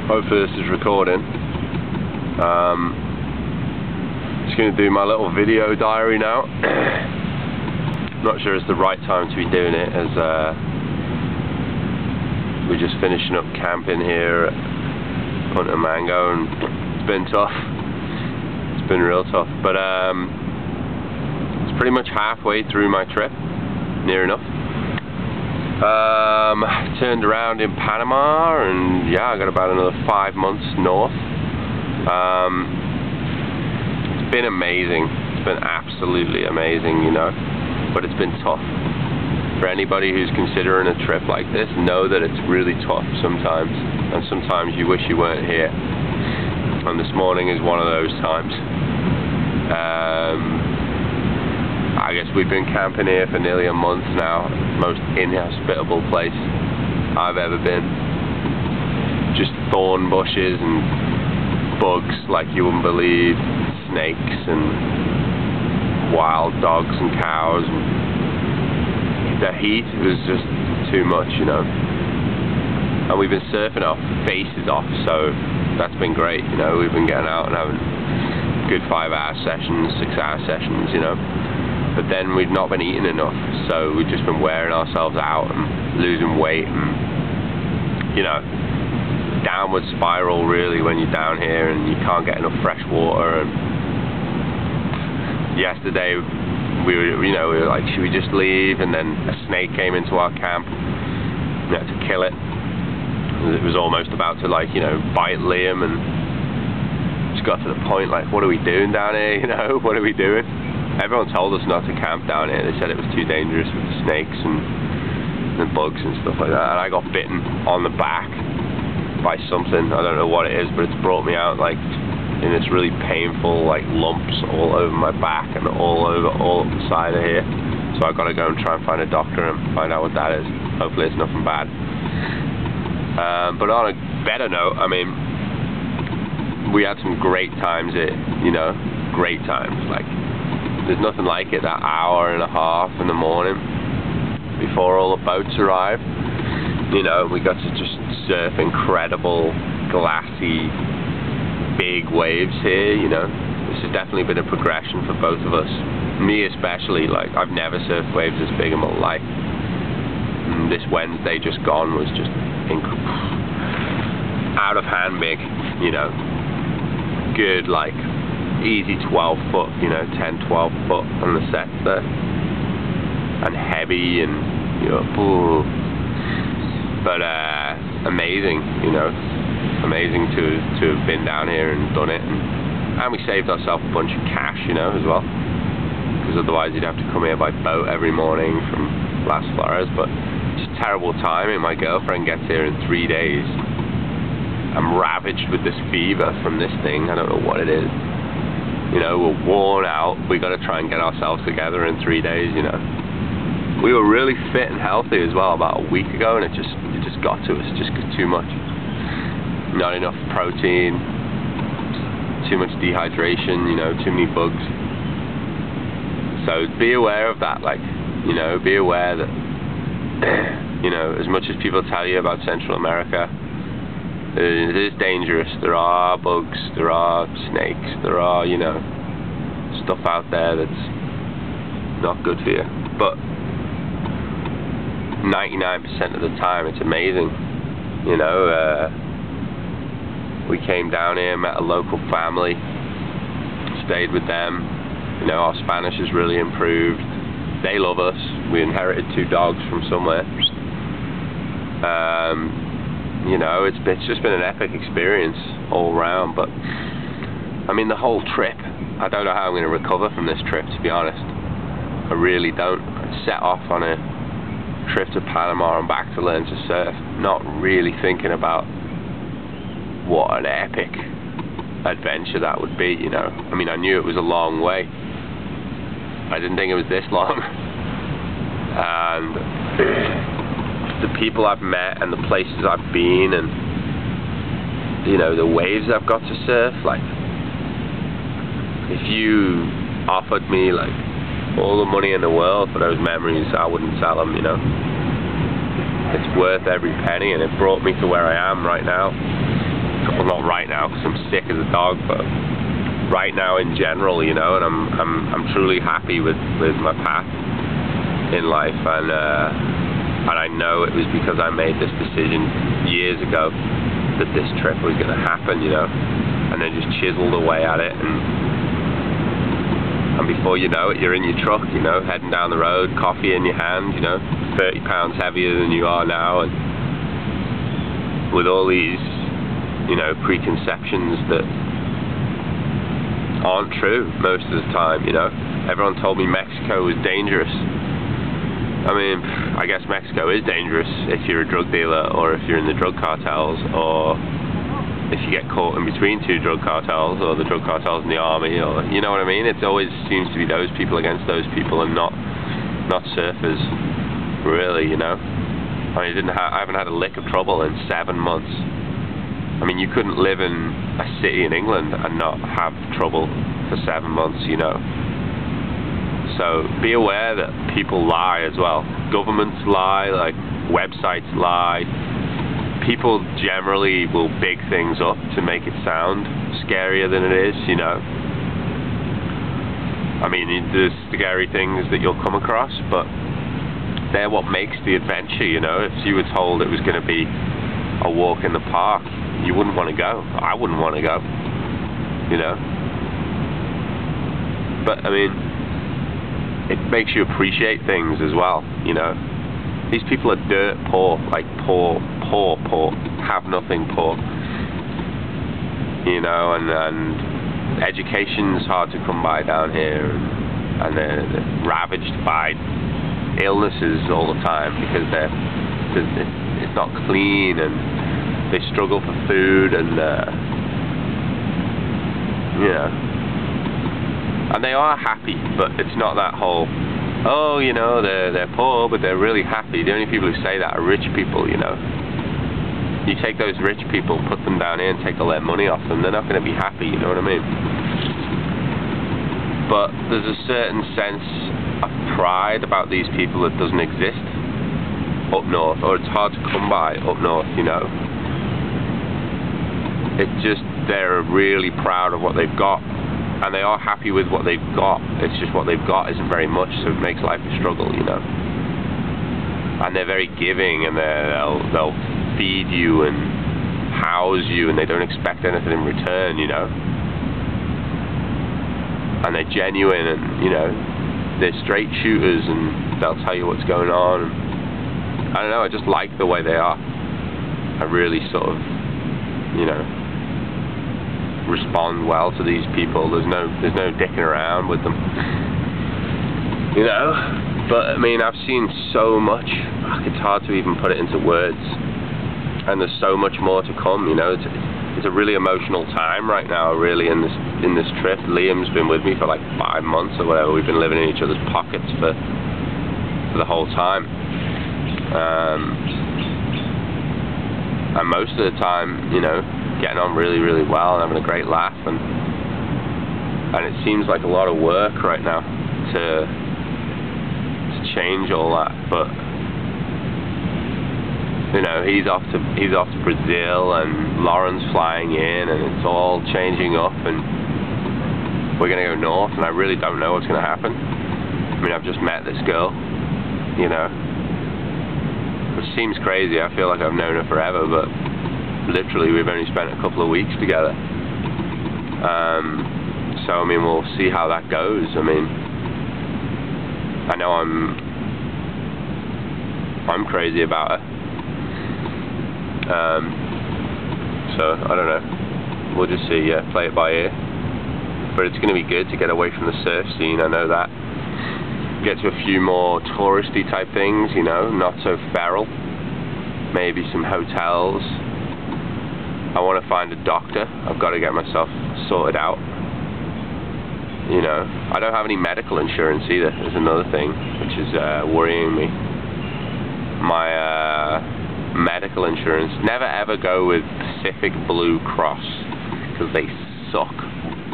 Hopefully this is recording. Just going to do my little video diary now. Not sure it's the right time to be doing it, as we're just finishing up camping here at Punta Mango, and it's been tough. It's been real tough, but it's pretty much halfway through my trip, near enough. Turned around in Panama, and yeah, I got about another 5 months north. It's been amazing. It's been absolutely amazing, you know, but it's been tough. For anybody who's considering a trip like this, know that it's really tough sometimes, and sometimes you wish you weren't here. And this morning is one of those times. I guess we've been camping here for nearly a month now. Most inhospitable place I've ever been. Just thorn bushes and bugs like you wouldn't believe, snakes and wild dogs and cows. And the heat was just too much, you know. And we've been surfing our faces off, so that's been great, you know. We've been getting out and having good 5-hour sessions, 6-hour sessions, you know. But then we've not been eating enough, so we've just been wearing ourselves out and losing weight, and, you know, downward spiral really when you're down here and you can't get enough fresh water. And yesterday we were like, should we just leave? And then a snake came into our camp. We had to kill it. It was almost about to, like, you know, bite Liam, and just got to the point like, what are we doing down here? You know, what are we doing? Everyone told us not to camp down here. They said it was too dangerous with the snakes and bugs and stuff like that. And I got bitten on the back by something. I don't know what it is, but it's brought me out like in this really painful like lumps all over my back and all up the side of here. So I've got to go and try and find a doctor and find out what that is. Hopefully it's nothing bad. But on a better note, I mean, we had some great times here, you know, great times. Like, there's nothing like it, that hour and a half in the morning before all the boats arrive. You know, we got to just surf incredible, glassy, big waves here, you know. This has definitely been a progression for both of us. Me especially, like, I've never surfed waves this big in my life. And this Wednesday just gone was just out of hand big, you know. Good, like, easy 12 foot, you know, 10, 12 foot on the sets there. And heavy and, you know, but amazing, you know. Amazing to have been down here and done it. And we saved ourselves a bunch of cash, you know, as well. Because otherwise you'd have to come here by boat every morning from Las Flores. But just terrible timing. My girlfriend gets here in 3 days. I'm ravaged with this fever from this thing. I don't know what it is. You know, we're worn out. We got to try and get ourselves together in 3 days, you know. We were really fit and healthy as well about a week ago, and it just got to us. It just got too much. Not enough protein, too much dehydration, you know, too many bugs. So be aware of that, like, you know, be aware that, you know, as much as people tell you about Central America, it is dangerous. There are bugs, there are snakes, there are, you know, stuff out there that's not good for you. But 99% of the time it's amazing, you know. We came down here, met a local family, stayed with them. You know, our Spanish has really improved. They love us. We inherited 2 dogs from somewhere. You know, it's just been an epic experience all around. But I mean, the whole trip, I don't know how I'm going to recover from this trip, to be honest. I really don't. I set off on a trip to Panama and back to learn to surf, not really thinking about what an epic adventure that would be, you know. I mean, I knew it was a long way. I didn't think it was this long. And the people I've met and the places I've been, and, you know, the waves I've got to surf, like, if you offered me, like, all the money in the world for those memories, I wouldn't sell them, you know. It's worth every penny, and it brought me to where I am right now. well, not right now because I'm sick as a dog, but right now in general, you know, and I'm truly happy with my path in life, and I know it was because I made this decision years ago that this trip was going to happen, you know, and then just chiseled away at it, and before you know it, you're in your truck, you know, heading down the road, coffee in your hand, you know, 30 pounds heavier than you are now, and with all these, you know, preconceptions that aren't true most of the time, you know. Everyone told me Mexico was dangerous. I mean, I guess Mexico is dangerous if you're a drug dealer, or if you're in the drug cartels, or if you get caught in between two drug cartels, or the drug cartels and the army, or, you know what I mean? It always seems to be those people against those people, and not surfers, really, you know. I mean, I haven't had a lick of trouble in 7 months. I mean, you couldn't live in a city in England and not have trouble for 7 months, you know. So be aware that people lie as well. Governments lie, like websites lie. People generally will big things up to make it sound scarier than it is, you know. I mean, there's scary things that you'll come across, but they're what makes the adventure, you know. If you were told it was going to be a walk in the park, you wouldn't want to go. I wouldn't want to go, you know. But, I mean, it makes you appreciate things as well, you know. These people are dirt poor, like poor, have nothing poor, you know, and education's hard to come by down here, and they're ravaged by illnesses all the time because it's not clean, and they struggle for food, and you know, and they are happy, but it's not that whole, oh, you know, they're poor but they're really happy. The only people who say that are rich people, you know. You take those rich people, put them down here and take all their money off them, they're not going to be happy, you know what I mean? But there's a certain sense of pride about these people that doesn't exist up north, or it's hard to come by up north, you know. It's just, they're really proud of what they've got, and they are happy with what they've got. It's just what they've got isn't very much, so it makes life a struggle, you know. And they're very giving, and they'll feed you and house you, and they don't expect anything in return, you know. And they're genuine, and, you know, they're straight shooters, and they'll tell you what's going on. And I don't know, I just like the way they are. I really sort of, you know, respond well to these people. There's no dicking around with them, you know. But I mean, I've seen so much, it's hard to even put it into words, and there's so much more to come, you know. It's a really emotional time right now, really, in this trip. Liam's been with me for like 5 months or whatever. We've been living in each other's pockets for the whole time, and most of the time, you know, getting on really, really well and having a great laugh, and it seems like a lot of work right now to change all that, but you know, he's off to Brazil, and Lauren's flying in, and it's all changing up, and we're gonna go north, and I really don't know what's gonna happen. I mean, I've just met this girl, you know, which seems crazy. I feel like I've known her forever, but literally we've only spent a couple of weeks together. So I mean, we'll see how that goes. I mean, I know I'm crazy about her. So I don't know. We'll just see. Yeah, play it by ear. But it's going to be good to get away from the surf scene. I know that. Get to a few more touristy type things, you know, not so feral. Maybe some hotels. I want to find a doctor. I've got to get myself sorted out. You know, I don't have any medical insurance either. Is another thing which is worrying me. My medical insurance. Never ever go with Pacific Blue Cross, because they suck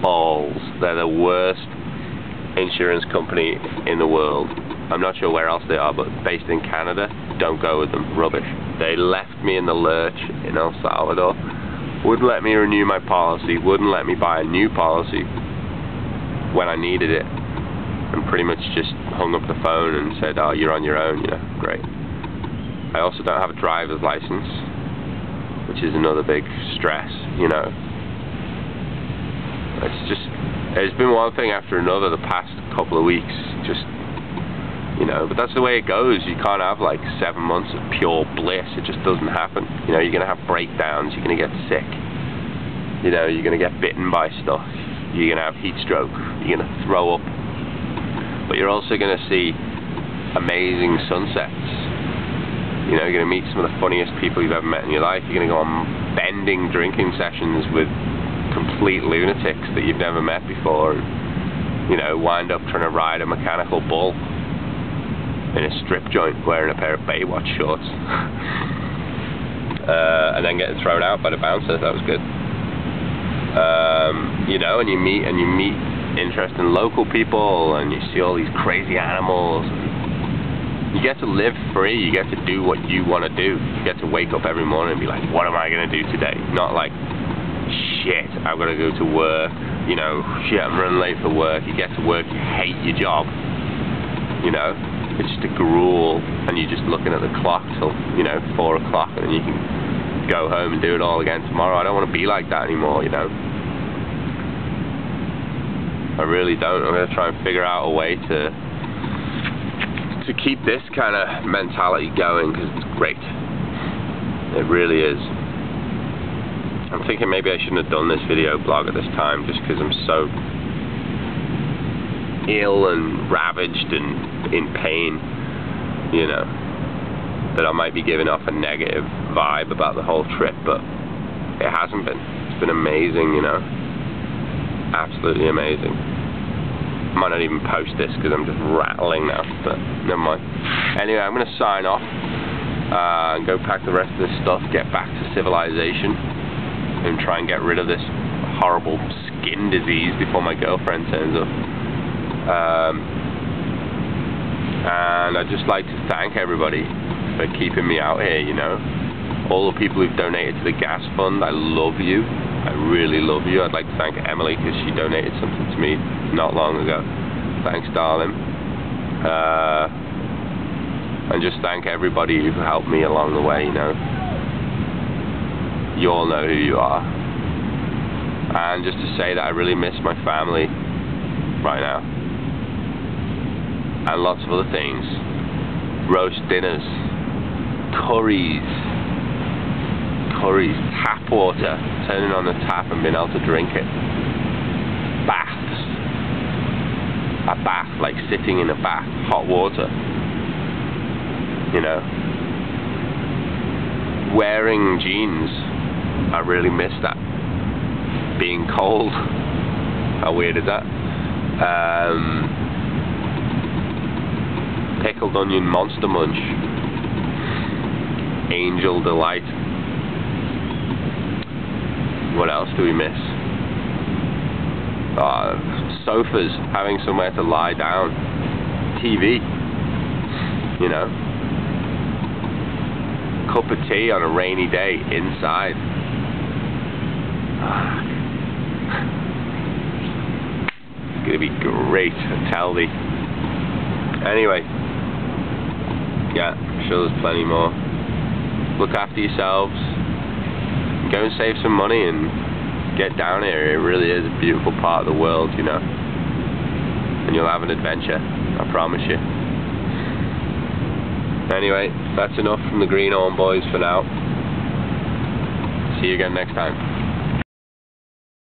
balls. They're the worst insurance company in the world. I'm not sure where else they are, but based in Canada, don't go with them. Rubbish. They left me in the lurch in El Salvador wouldn't let me renew my policy, wouldn't let me buy a new policy when I needed it, and pretty much just hung up the phone and said, oh, you're on your own, you know, great. I also don't have a driver's license, which is another big stress, you know. It's been one thing after another the past couple of weeks, just, you know, but that's the way it goes. You can't have like 7 months of pure bliss. It just doesn't happen. You know, you're going to have breakdowns, you're going to get sick, you know, you're going to get bitten by stuff, you're going to have heat stroke, you're going to throw up, but you're also going to see amazing sunsets. You know, you're going to meet some of the funniest people you've ever met in your life. You're going to go on bending drinking sessions with complete lunatics that you've never met before, and, you know, wind up trying to ride a mechanical bull in a strip joint wearing a pair of Baywatch shorts. And then getting thrown out by the bouncers. That was good. You know, and you meet interesting local people, and you see all these crazy animals. You get to live free. You get to do what you want to do. You get to wake up every morning and be like, what am I going to do today? Not like, shit, I've got to go to work, you know, shit, I'm running late for work. You get to work, you hate your job, you know, it's just a gruel, and you're just looking at the clock till, you know, 4 o'clock, and then you can go home and do it all again tomorrow. I don't want to be like that anymore, you know. I really don't. I'm going to try and figure out a way to keep this kind of mentality going, because it's great. It really is. I'm thinking maybe I shouldn't have done this video blog at this time, just because I'm so ill and ravaged and in pain, you know, that I might be giving off a negative vibe about the whole trip, but it hasn't been. It's been amazing, you know, absolutely amazing. I might not even post this because I'm just rattling now, but never mind. Anyway, I'm going to sign off and go pack the rest of this stuff, get back to civilization, and try and get rid of this horrible skin disease before my girlfriend turns up. And I'd just like to thank everybody for keeping me out here, you know. All the people who've donated to the gas fund, I love you. I really love you. I'd like to thank Emily because she donated something to me not long ago. Thanks, darling. And just thank everybody who helped me along the way, you know. You all know who you are. And just to say that I really miss my family right now. And lots of other things. Roast dinners. Curries, tap water, turning on the tap and being able to drink it. Baths. A bath, like sitting in a bath, hot water. You know. Wearing jeans. I really miss that. Being cold. How weird is that? Pickled onion Monster Munch. Angel Delight. What else do we miss? Sofas, having somewhere to lie down. TV. You know. Cup of tea on a rainy day inside. It's gonna be great, I tell thee. Anyway, yeah, I'm sure there's plenty more. Look after yourselves. Go and save some money and get down here. It really is a beautiful part of the world, you know. And you'll have an adventure, I promise you. Anyway, that's enough from the Greenhorn Boys for now. See you again next time.